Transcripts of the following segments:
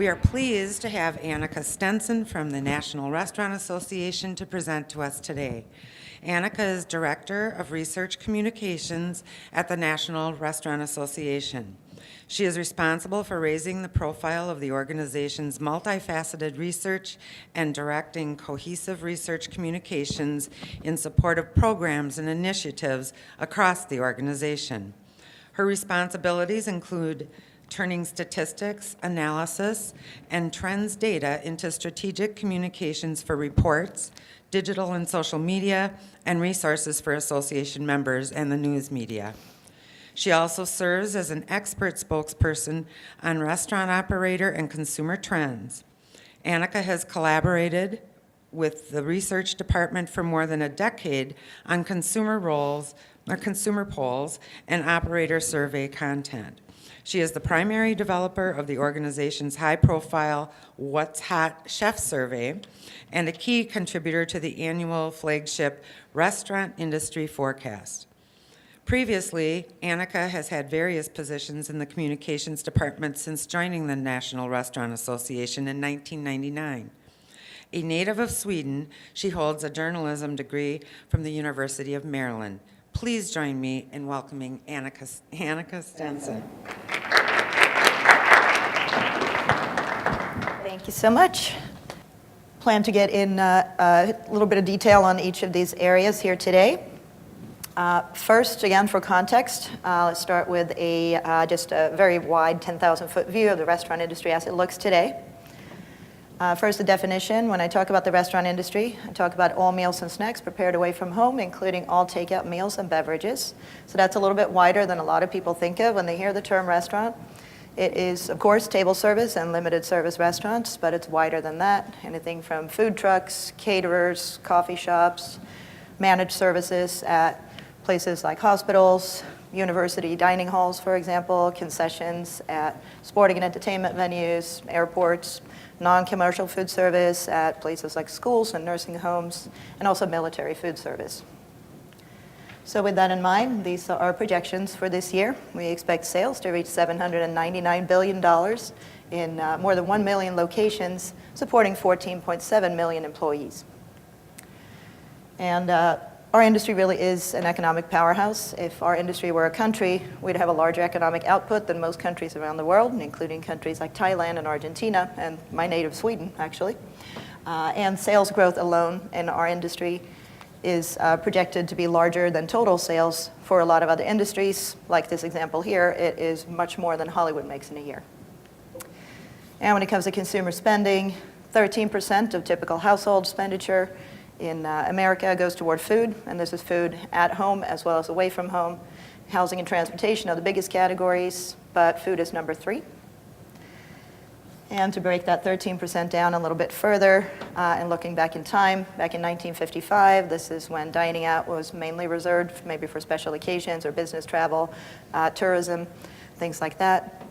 We are pleased to have Annika Stensson from the National Restaurant Association to present to us today. Annika is Director of Research Communications at the National Restaurant Association. She is responsible for raising the profile of the organization's multifaceted research and directing cohesive research communications in support of programs and initiatives across the organization. Her responsibilities include turning statistics, analysis, and trends data into strategic communications for reports, digital and social media, and resources for association members and the news media. She also serves as an expert spokesperson on restaurant operator and consumer trends. Annika has collaborated with the research department for more than a decade on consumer polls and operator survey content. She is the primary developer of the organization's high-profile What's Hot Chef survey and a key contributor to the annual flagship Restaurant Industry Forecast. Previously, Annika has had various positions in the communications department since joining the National Restaurant Association in 1999. A native of Sweden, she holds a journalism degree from the University of Maryland. Please join me in welcoming Annika Stensson. Thank you so much. Plan to get in a little bit of detail on each of these areas here today. First, again, for context, let's start with just a very wide 10,000-foot view of the restaurant industry as it looks today. First, the definition. When I talk about the restaurant industry, I talk about all meals and snacks prepared away from home, including all takeout meals and beverages. So that's a little bit wider than a lot of people think of when they hear the term restaurant. It is, of course, table service and limited service restaurants, but it's wider than that. Anything from food trucks, caterers, coffee shops, managed services at places like hospitals, university dining halls, for example, concessions at sporting and entertainment venues, airports, non-commercial food service at places like schools and nursing homes, and also military food service. So with that in mind, these are our projections for this year. We expect sales to reach $799 billion in more than 1 million locations, supporting 14.7 million employees. And our industry really is an economic powerhouse. If our industry were a country, we'd have a larger economic output than most countries around the world, including countries like Thailand and Argentina, and my native Sweden, actually. And sales growth alone in our industry is projected to be larger than total sales for a lot of other industries. Like this example here, it is much more than Hollywood makes in a year. And when it comes to consumer spending, 13% of typical household expenditure in America goes toward food, and this is food at home as well as away from home. Housing and transportation are the biggest categories, but food is number 3. And to break that 13% down a little bit further, and looking back in time, back in 1955, this is when dining out was mainly reserved maybe for special occasions or business travel, tourism, things like that.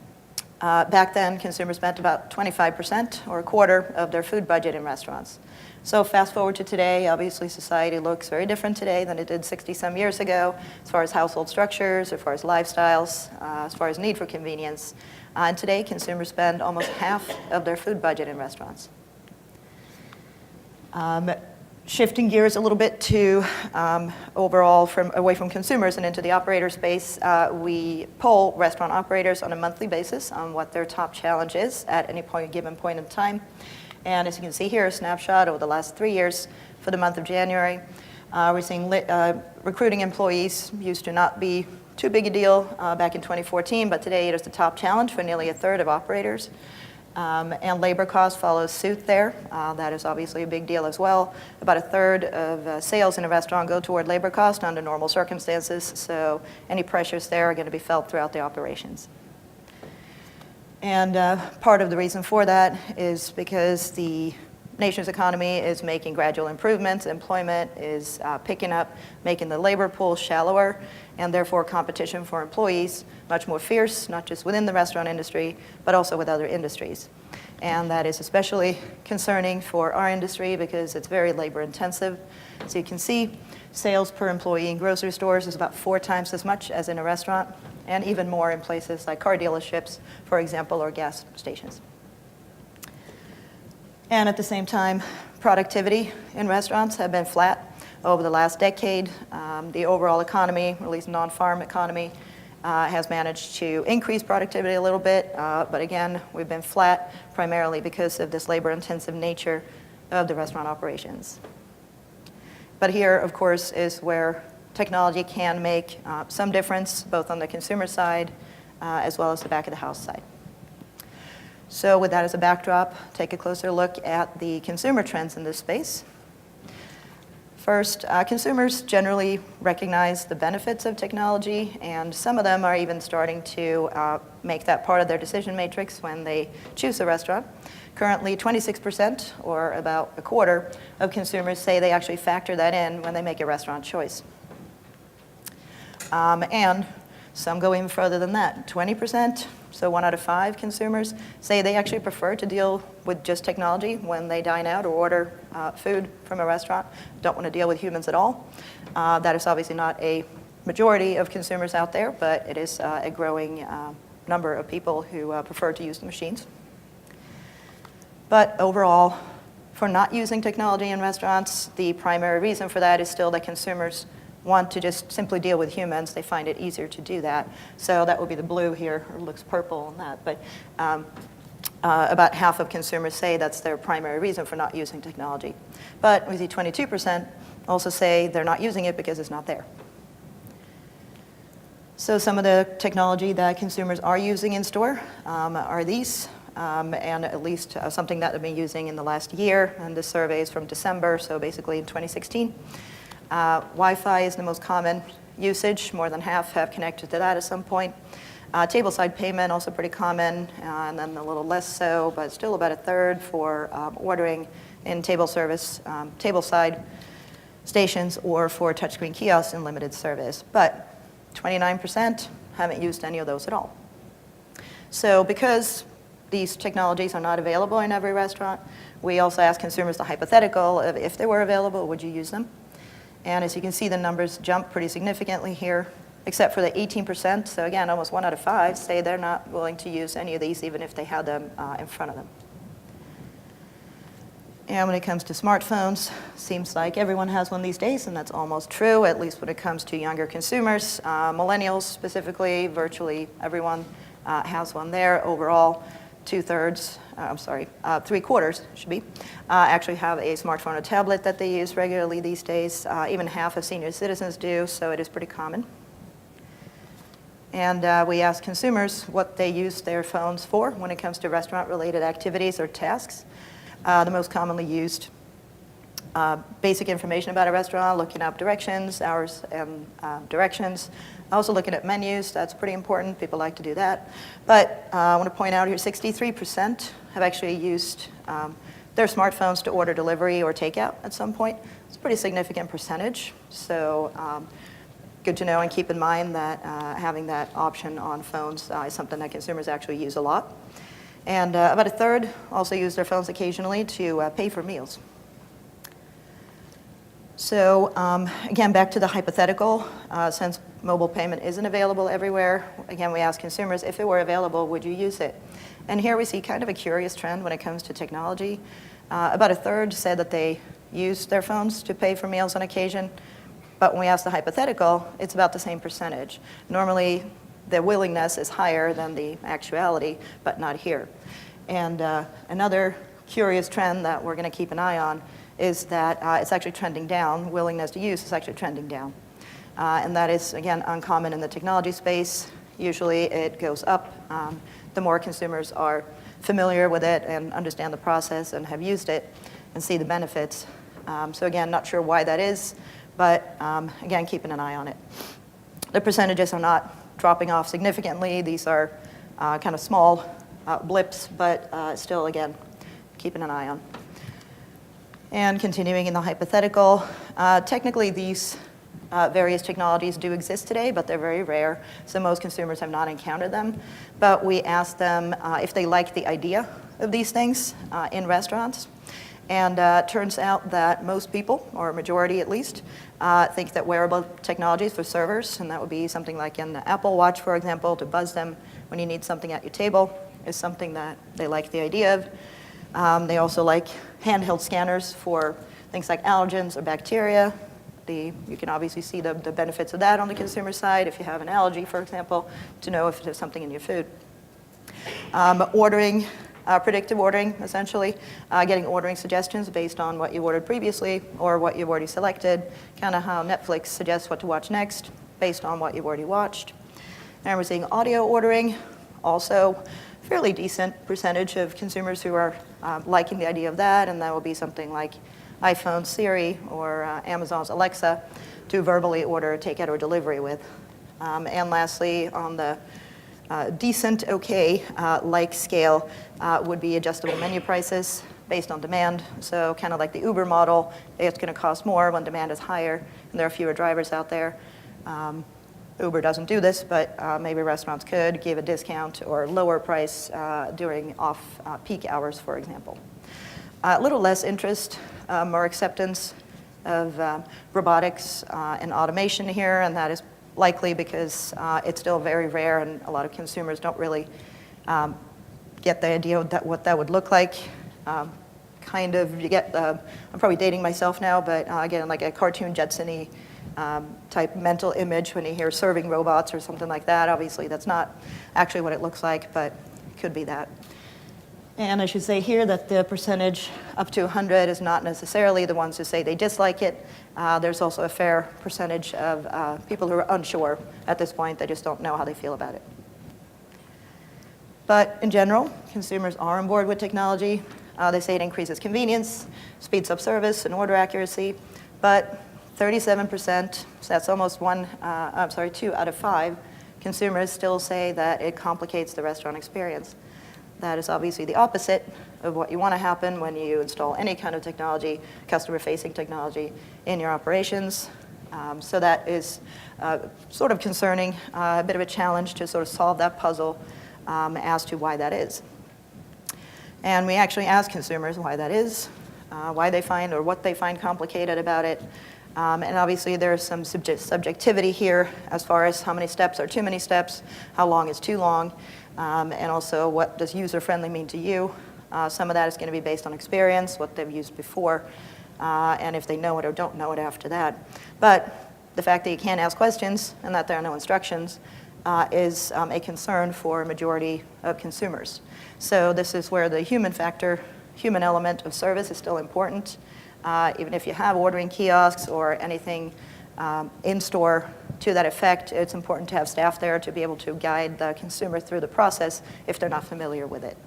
Back then, consumers spent about 25% or a quarter of their food budget in restaurants. So fast forward to today, obviously society looks very different today than it did 60-some years ago, as far as household structures, as far as lifestyles, as far as need for convenience. And today, consumers spend almost half of their food budget in restaurants. Shifting gears a little bit to overall away from consumers and into the operator space, we poll restaurant operators on a monthly basis on what their top challenge is at any given point in time. And as you can see here, a snapshot over the last 3 years for the month of January. We're seeing recruiting employees used to not be too big a deal back in 2014, but today it is the top challenge for nearly a third of operators. And labor cost follows suit there. That is obviously a big deal as well. About a third of sales in a restaurant go toward labor cost under normal circumstances, so any pressures there are going to be felt throughout the operations. And part of the reason for that is because the nation's economy is making gradual improvements, employment is picking up, making the labor pool shallower, and therefore competition for employees much more fierce, not just within the restaurant industry, but also with other industries. And that is especially concerning for our industry because it's very labor intensive. So you can see sales per employee in grocery stores is about 4 times as much as in a restaurant, and even more in places like car dealerships, for example, or gas stations. And at the same time, productivity in restaurants have been flat over the last decade. The overall economy, or at least non-farm economy, has managed to increase productivity a little bit, but again, we've been flat primarily because of this labor-intensive nature of the restaurant operations. But here, of course, is where technology can make some difference, both on the consumer side as well as the back of the house side. So with that as a backdrop, take a closer look at the consumer trends in this space. First, consumers generally recognize the benefits of technology, and some of them are even starting to make that part of their decision matrix when they choose a restaurant. Currently, 26%, or about a quarter, of consumers say they actually factor that in when they make a restaurant choice. And some go even further than that. 20%, so 1 out of 5 consumers, say they actually prefer to deal with just technology when they dine out or order food from a restaurant, don't want to deal with humans at all. That is obviously not a majority of consumers out there, but it is a growing number of people who prefer to use the machines. But overall, for not using technology in restaurants, the primary reason for that is still that consumers want to just simply deal with humans. They find it easier to do that. So that would be the blue here, or it looks purple on that. But about half of consumers say that's their primary reason for not using technology. But we see 22% also say they're not using it because it's not there. So some of the technology that consumers are using in store are these, and at least something that they've been using in the last year. And this survey is from December, so basically in 2016. Wi-Fi is the most common usage. More than half have connected to that at some point. Tableside payment, also pretty common, and then a little less so, but still about a third for ordering in table service, tableside stations, or for touchscreen kiosks in limited service. But 29% haven't used any of those at all. So because these technologies are not available in every restaurant, we also ask consumers the hypothetical of if they were available, would you use them? And as you can see, the numbers jump pretty significantly here, except for the 18%. So again, almost 1 out of 5 say they're not willing to use any of these, even if they had them in front of them. And when it comes to smartphones, seems like everyone has one these days, and that's almost true, at least when it comes to younger consumers. Millennials specifically, virtually everyone has one there. Overall, 3/4 should be, actually have a smartphone or tablet that they use regularly these days. Even half of senior citizens do, so it is pretty common. And we ask consumers what they use their phones for when it comes to restaurant-related activities or tasks. The most commonly used basic information about a restaurant, looking up directions, hours and directions. Also looking at menus, that's pretty important. People like to do that. But I want to point out here, 63% have actually used their smartphones to order delivery or takeout at some point. It's a pretty significant percentage. So good to know and keep in mind that having that option on phones is something that consumers actually use a lot. And about a third also use their phones occasionally to pay for meals. So again, back to the hypothetical, since mobile payment isn't available everywhere, again, we ask consumers, if it were available, would you use it? And here we see kind of a curious trend when it comes to technology. About a third said that they use their phones to pay for meals on occasion, but when we ask the hypothetical, it's about the same percentage. Normally, the willingness is higher than the actuality, but not here. And another curious trend that we're going to keep an eye on is that it's actually trending down. Willingness to use is actually trending down. And that is, again, uncommon in the technology space. Usually it goes up. The more consumers are familiar with it and understand the process and have used it and see the benefits. So again, not sure why that is, but again, keeping an eye on it. The percentages are not dropping off significantly. These are kind of small blips, but still, again, keeping an eye on. And continuing in the hypothetical, technically these various technologies do exist today, but they're very rare, so most consumers have not encountered them. But we ask them if they like the idea of these things in restaurants. And it turns out that most people, or a majority at least, think that wearable technologies for servers, and that would be something like an Apple Watch, for example, to buzz them when you need something at your table, is something that they like the idea of. They also like handheld scanners for things like allergens or bacteria. You can obviously see the benefits of that on the consumer side if you have an allergy, for example, to know if there's something in your food. Ordering, predictive ordering, essentially, getting ordering suggestions based on what you ordered previously or what you've already selected, kind of how Netflix suggests what to watch next based on what you've already watched. And we're seeing audio ordering, also fairly decent percentage of consumers who are liking the idea of that, and that will be something like iPhone Siri or Amazon's Alexa to verbally order takeout or delivery with. And lastly, on the decent, okay, like scale would be adjustable menu prices based on demand. So kind of like the Uber model, it's going to cost more when demand is higher and there are fewer drivers out there. Uber doesn't do this, but maybe restaurants could give a discount or lower price during off-peak hours, for example. A little less interest, more acceptance of robotics and automation here, and that is likely because it's still very rare and a lot of consumers don't really get the idea of what that would look like. Kind of, you get, I'm probably dating myself now, but again, like a cartoon Jetson-y type mental image when you hear serving robots or something like that. Obviously, that's not actually what it looks like, but it could be that. And I should say here that the percentage up to 100 is not necessarily the ones who say they dislike it. There's also a fair percentage of people who are unsure at this point. They just don't know how they feel about it. But in general, consumers are on board with technology. They say it increases convenience, speeds up service and order accuracy, but 37%, so that's almost 2 out of 5 consumers still say that it complicates the restaurant experience. That is obviously the opposite of what you want to happen when you install any kind of technology, customer-facing technology, in your operations. So that is sort of concerning, a bit of a challenge to sort of solve that puzzle as to why that is. And we actually ask consumers why that is, why they find or what they find complicated about it. And obviously there's some subjectivity here as far as how many steps are too many steps, how long is too long, and also what does user-friendly mean to you. Some of that is going to be based on experience, what they've used before, and if they know it or don't know it after that. But the fact that you can't ask questions and that there are no instructions is a concern for a majority of consumers. So this is where the human factor, human element of service is still important. Even if you have ordering kiosks or anything in-store to that effect, it's important to have staff there to be able to guide the consumer through the process if they're not familiar with it.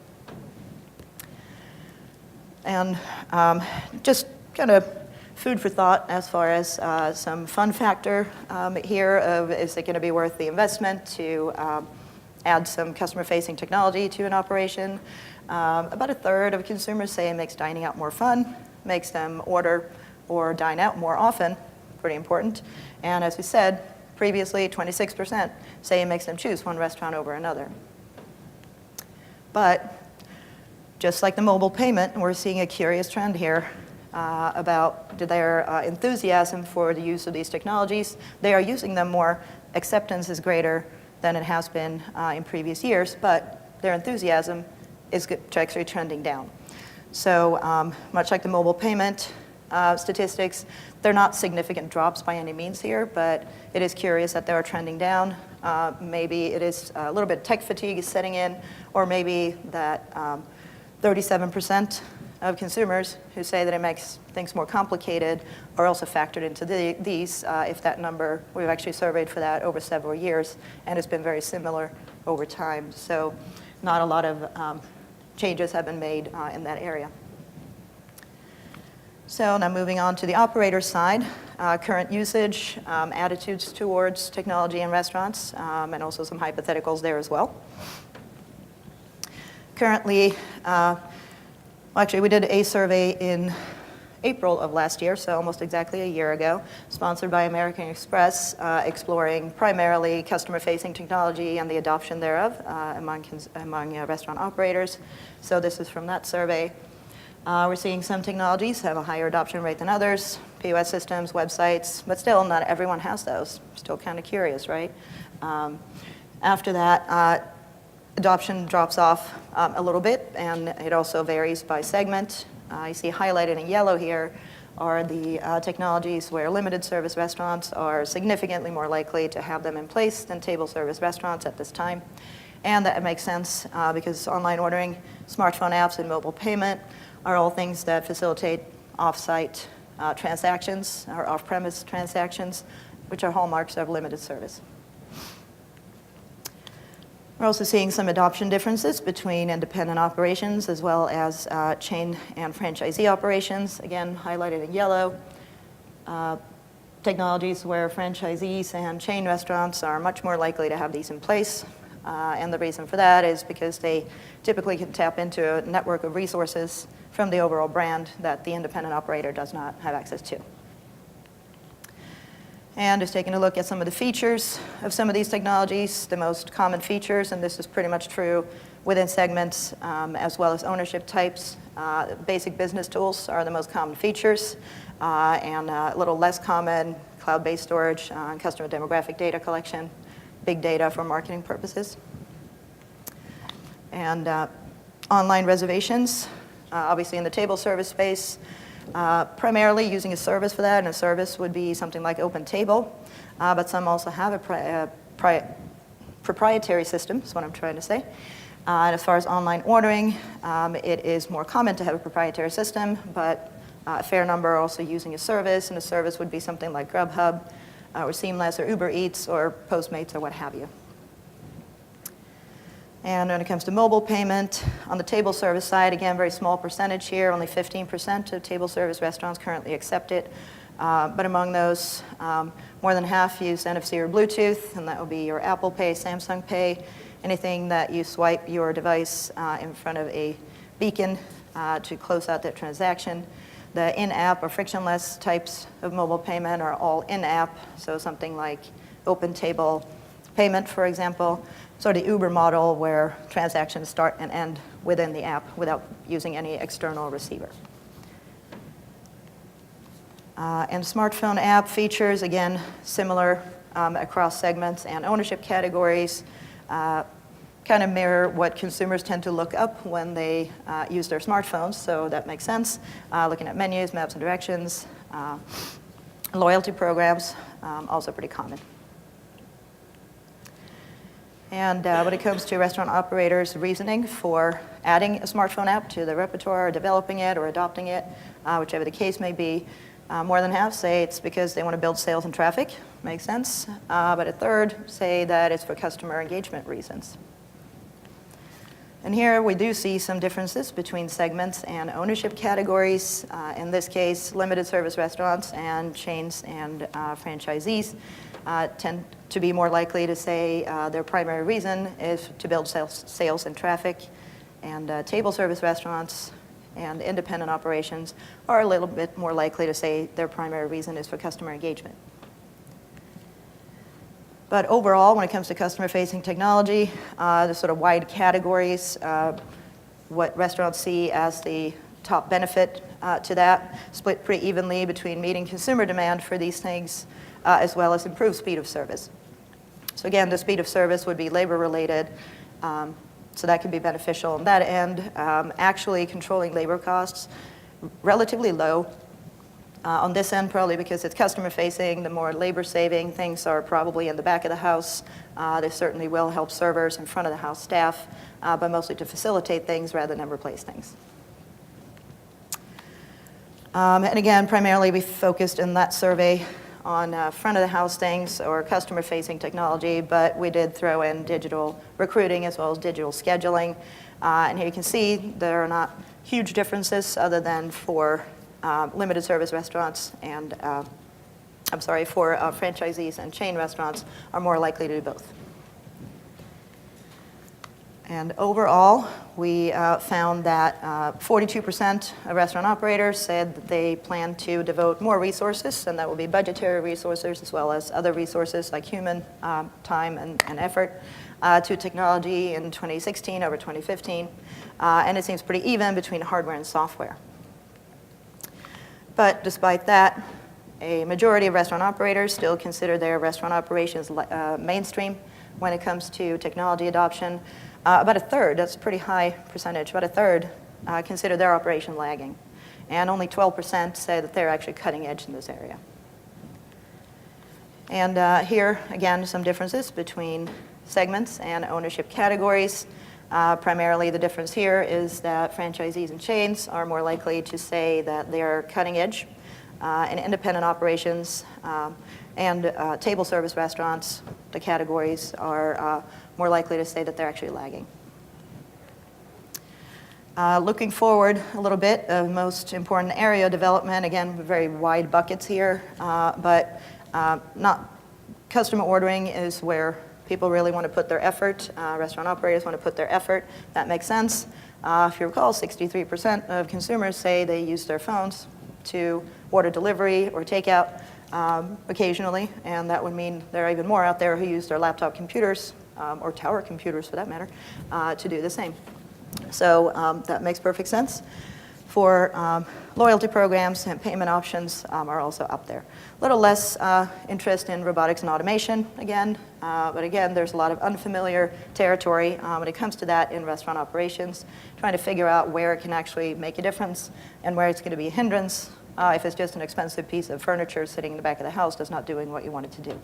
And just kind of food for thought as far as some fun factor here of is it going to be worth the investment to add some customer-facing technology to an operation. About a third of consumers say it makes dining out more fun, makes them order or dine out more often, pretty important. And as we said previously, 26% say it makes them choose one restaurant over another. But just like the mobile payment, we're seeing a curious trend here about their enthusiasm for the use of these technologies. They are using them more. Acceptance is greater than it has been in previous years, but their enthusiasm is actually trending down. So much like the mobile payment statistics, they're not significant drops by any means here, but it is curious that they are trending down. Maybe it is a little bit of tech fatigue is setting in, or maybe that 37% of consumers who say that it makes things more complicated are also factored into these, if that number, we've actually surveyed for that over several years, and it's been very similar over time. So not a lot of changes have been made in that area. So now moving on to the operator side, current usage, attitudes towards technology in restaurants, and also some hypotheticals there as well. Currently, actually we did a survey in April of last year, so almost exactly a year ago, sponsored by American Express, exploring primarily customer-facing technology and the adoption thereof among restaurant operators. So this is from that survey. We're seeing some technologies have a higher adoption rate than others, POS systems, websites, but still not everyone has those. Still kind of curious, right? After that, adoption drops off a little bit, and it also varies by segment. You see highlighted in yellow here are the technologies where limited service restaurants are significantly more likely to have them in place than table service restaurants at this time. And that makes sense because online ordering, smartphone apps, and mobile payment are all things that facilitate off-site transactions or off-premise transactions, which are hallmarks of limited service. We're also seeing some adoption differences between independent operations as well as chain and franchisee operations, again highlighted in yellow. Technologies where franchisees and chain restaurants are much more likely to have these in place. And the reason for that is because they typically can tap into a network of resources from the overall brand that the independent operator does not have access to. And just taking a look at some of the features of some of these technologies, the most common features, and this is pretty much true within segments as well as ownership types. Basic business tools are the most common features, and a little less common, cloud-based storage, and customer demographic data collection, big data for marketing purposes. And online reservations, obviously in the table service space, primarily using a service for that, and a service would be something like OpenTable, but some also have a proprietary system, is what I'm trying to say. And as far as online ordering, it is more common to have a proprietary system, but a fair number are also using a service, and a service would be something like Grubhub, or Seamless, or Uber Eats, or Postmates, or what have you. And when it comes to mobile payment, on the table service side, again, very small percentage here, only 15% of table service restaurants currently accept it. But among those, more than half use NFC or Bluetooth, and that would be your Apple Pay, Samsung Pay, anything that you swipe your device in front of a beacon to close out that transaction. The in-app or frictionless types of mobile payment are all in-app, so something like OpenTable payment, for example, sort of the Uber model where transactions start and end within the app without using any external receiver. And smartphone app features, again, similar across segments and ownership categories, kind of mirror what consumers tend to look up when they use their smartphones, so that makes sense. Looking at menus, maps and directions, loyalty programs, also pretty common. And when it comes to restaurant operators' reasoning for adding a smartphone app to their repertoire, or developing it, or adopting it, whichever the case may be, more than half say it's because they want to build sales and traffic. Makes sense. But a third say that it's for customer engagement reasons. And here we do see some differences between segments and ownership categories. In this case, limited service restaurants and chains and franchisees tend to be more likely to say their primary reason is to build sales and traffic. And table service restaurants and independent operations are a little bit more likely to say their primary reason is for customer engagement. But overall, when it comes to customer-facing technology, there's sort of wide categories. What restaurants see as the top benefit to that, split pretty evenly between meeting consumer demand for these things, as well as improved speed of service. So again, the speed of service would be labor-related, so that can be beneficial on that end. Actually controlling labor costs, relatively low. On this end, probably because it's customer-facing, the more labor-saving things are probably in the back of the house. They certainly will help servers and front-of-the-house staff, but mostly to facilitate things rather than replace things. And again, primarily we focused in that survey on front-of-the-house things or customer-facing technology, but we did throw in digital recruiting as well as digital scheduling. And here you can see there are not huge differences other than for limited service restaurants and, for franchisees and chain restaurants are more likely to do both. And overall, we found that 42% of restaurant operators said that they plan to devote more resources, and that will be budgetary resources as well as other resources like human time and effort to technology in 2016 over 2015. And it seems pretty even between hardware and software. But despite that, a majority of restaurant operators still consider their restaurant operations mainstream when it comes to technology adoption. About a third, that's a pretty high percentage, about a third consider their operation lagging. And only 12% say that they're actually cutting edge in this area. And here, again, some differences between segments and ownership categories. Primarily, the difference here is that franchisees and chains are more likely to say that they're cutting edge, and independent operations and table service restaurants, the categories are more likely to say that they're actually lagging. Looking forward a little bit, the most important area of development, again, very wide buckets here, but not customer ordering is where people really want to put their effort. Restaurant operators want to put their effort. That makes sense. If you recall, 63% of consumers say they use their phones to order delivery or takeout occasionally, and that would mean there are even more out there who use their laptop computers, or tower computers for that matter, to do the same. So that makes perfect sense. For loyalty programs and payment options are also up there. A little less interest in robotics and automation, again, but again, there's a lot of unfamiliar territory when it comes to that in restaurant operations, trying to figure out where it can actually make a difference and where it's going to be a hindrance if it's just an expensive piece of furniture sitting in the back of the house that's not doing what you want it to do.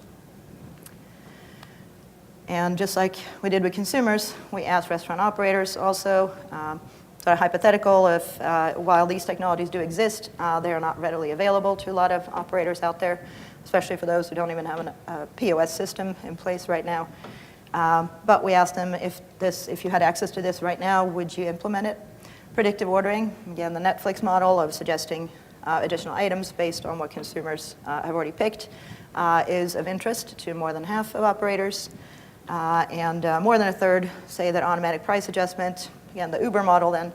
And just like we did with consumers, we asked restaurant operators also, sort of hypothetical, if while these technologies do exist, they are not readily available to a lot of operators out there, especially for those who don't even have a POS system in place right now. But we asked them if you had access to this right now, would you implement it? Predictive ordering, again, the Netflix model of suggesting additional items based on what consumers have already picked is of interest to more than half of operators. And more than a third say that automatic price adjustment, again, the Uber model then,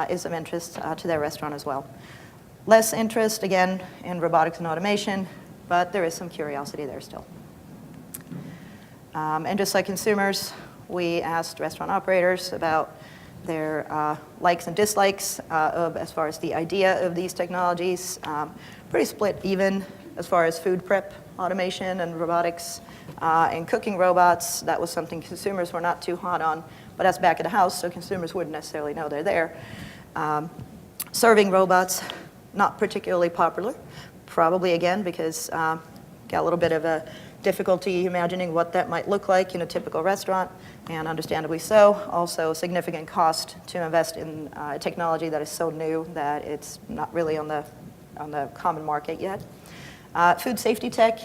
is of interest to their restaurant as well. Less interest, again, in robotics and automation, but there is some curiosity there still. And just like consumers, we asked restaurant operators about their likes and dislikes as far as the idea of these technologies. Pretty split even as far as food prep automation and robotics and cooking robots. That was something consumers were not too hot on, but that's back of the house, so consumers wouldn't necessarily know they're there. Serving robots, not particularly popular, probably again because got a little bit of a difficulty imagining what that might look like in a typical restaurant, and understandably so. Also, significant cost to invest in technology that is so new that it's not really on the common market yet. Food safety tech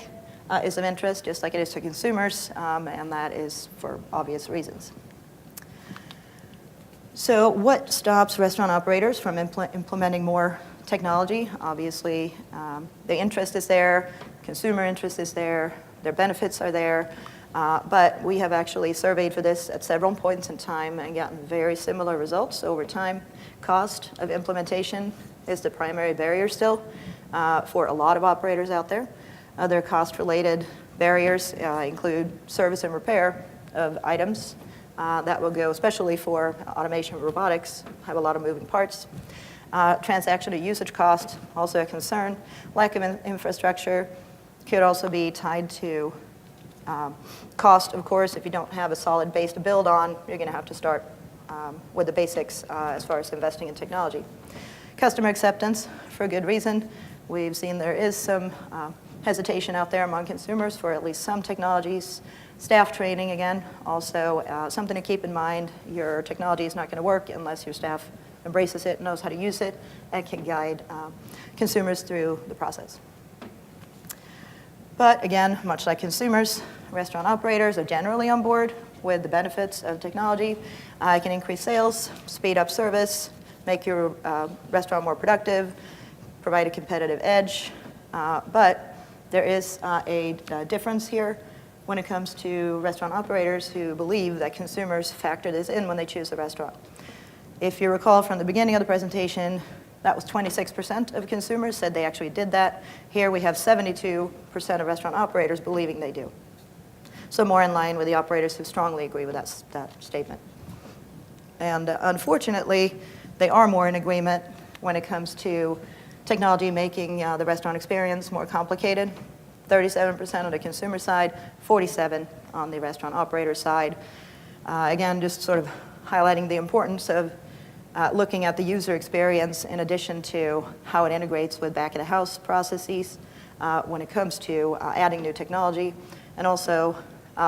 is of interest, just like it is to consumers, and that is for obvious reasons. So what stops restaurant operators from implementing more technology? Obviously, the interest is there, consumer interest is there, their benefits are there, but we have actually surveyed for this at several points in time and gotten very similar results over time. Cost of implementation is the primary barrier still for a lot of operators out there. Other cost-related barriers include service and repair of items that will go, especially for automation and robotics, have a lot of moving parts. Transaction and usage cost, also a concern. Lack of infrastructure could also be tied to cost, of course. If you don't have a solid base to build on, you're going to have to start with the basics as far as investing in technology. Customer acceptance, for good reason. We've seen there is some hesitation out there among consumers for at least some technologies. Staff training, again, also something to keep in mind. Your technology is not going to work unless your staff embraces it, knows how to use it, and can guide consumers through the process. But again, much like consumers, restaurant operators are generally on board with the benefits of technology. It can increase sales, speed up service, make your restaurant more productive, provide a competitive edge. But there is a difference here when it comes to restaurant operators who believe that consumers factor this in when they choose a restaurant. If you recall from the beginning of the presentation, that was 26% of consumers said they actually did that. Here we have 72% of restaurant operators believing they do. So more in line with the operators who strongly agree with that statement. And unfortunately, they are more in agreement when it comes to technology making the restaurant experience more complicated. 37% on the consumer side, 47% on the restaurant operator side. Again, just sort of highlighting the importance of looking at the user experience in addition to how it integrates with back-of-the-house processes when it comes to adding new technology, and also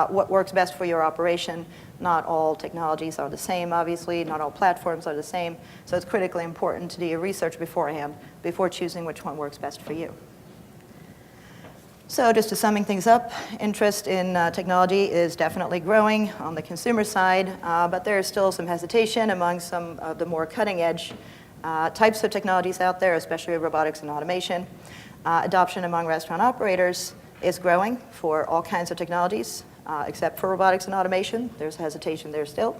what works best for your operation. Not all technologies are the same, obviously. Not all platforms are the same. So it's critically important to do your research beforehand before choosing which one works best for you. So just to summing things up, interest in technology is definitely growing on the consumer side, but there is still some hesitation among some of the more cutting-edge types of technologies out there, especially robotics and automation. Adoption among restaurant operators is growing for all kinds of technologies, except for robotics and automation. There's hesitation there still.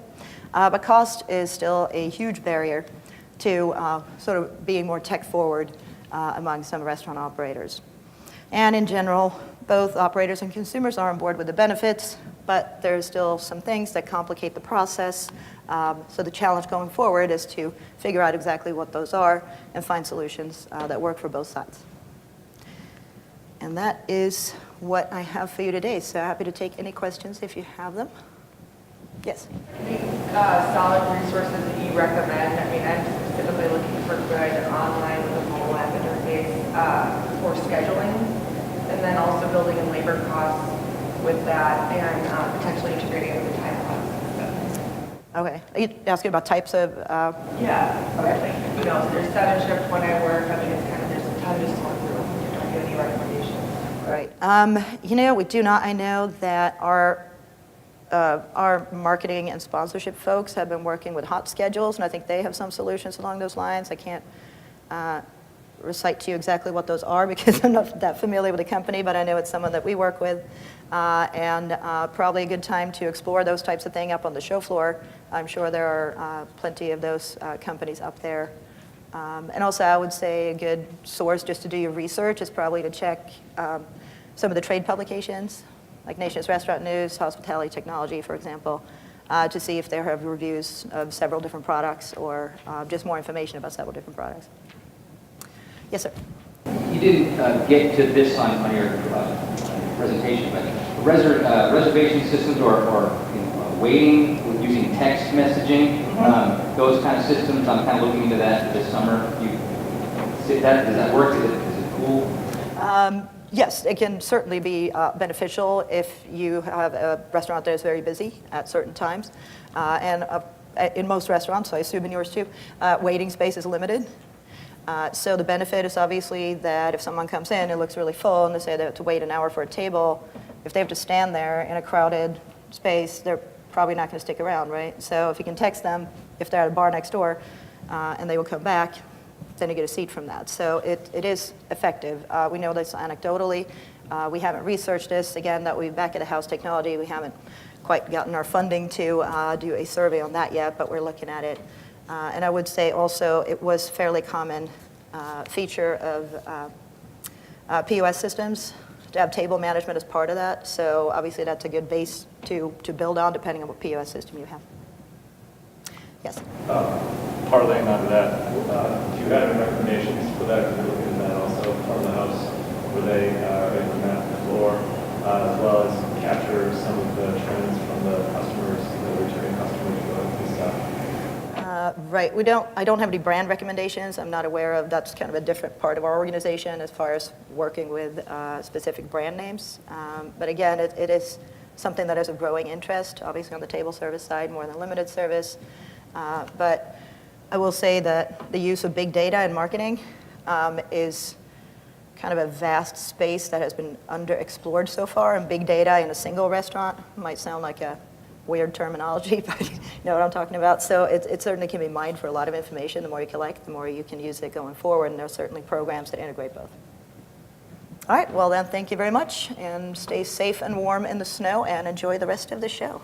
But cost is still a huge barrier to sort of being more tech-forward among some restaurant operators. And in general, both operators and consumers are on board with the benefits, but there's still some things that complicate the process. So the challenge going forward is to figure out exactly what those are and find solutions that work for both sides. And that is what I have for you today. So happy to take any questions if you have them. Yes? Any solid resources that you recommend? I mean, I'm specifically looking for good online with a mobile app interface for scheduling, and then also building in labor costs with that, and potentially integrating with the time clocks. Okay. Are you asking about types of? Yeah. Okay. Like, you know, there's 7 shifts when I work. I mean, it's kind of, there's a ton to sort through. Do you have any recommendations? Right. You know, we do not. I know that our marketing and sponsorship folks have been working with hot schedules, and I think they have some solutions along those lines. I can't recite to you exactly what those are because I'm not that familiar with the company, but I know it's someone that we work with, and probably a good time to explore those types of things up on the show floor. I'm sure there are plenty of those companies up there. And also, I would say a good source just to do your research is probably to check some of the trade publications, like Nation's Restaurant News, Hospitality Technology, for example, to see if they have reviews of several different products or just more information about several different products. Yes, sir. You didn't get to this on your presentation, but reservation systems or you know, waiting with using text messaging, those kind of systems, I'm kind of looking into that this summer. Does that work? Is it cool? Yes, it can certainly be beneficial if you have a restaurant that is very busy at certain times. And in most restaurants, so I assume in yours too, waiting space is limited. So the benefit is obviously that if someone comes in, it looks really full, and they say they have to wait an hour for a table, if they have to stand there in a crowded space, they're probably not going to stick around, right? So if you can text them, if they're at a bar next door, and they will come back, then you get a seat from that. So it is effective. We know this anecdotally. We haven't researched this. Again, that we back at the house technology, we haven't quite gotten our funding to do a survey on that yet, but we're looking at it. And I would say also it was fairly common feature of POS systems to have table management as part of that. So obviously that's a good base to build on depending on what POS system you have. Yes? Parlaying onto that, do you have any recommendations for that? If you're looking at that also from the house where they implement the floor, as well as capture some of the trends from the customers, the returning customers who go through stuff? Right. I don't have any brand recommendations. I'm not aware of. That's kind of a different part of our organization as far as working with specific brand names. But again, it is something that is of growing interest, obviously on the table service side more than limited service. But I will say that the use of big data in marketing is kind of a vast space that has been underexplored so far. And big data in a single restaurant might sound like a weird terminology, but you know what I'm talking about. So it certainly can be mined for a lot of information. The more you collect, the more you can use it going forward, and there are certainly programs that integrate both. All right, well then, thank you very much, and stay safe and warm in the snow, and enjoy the rest of the show.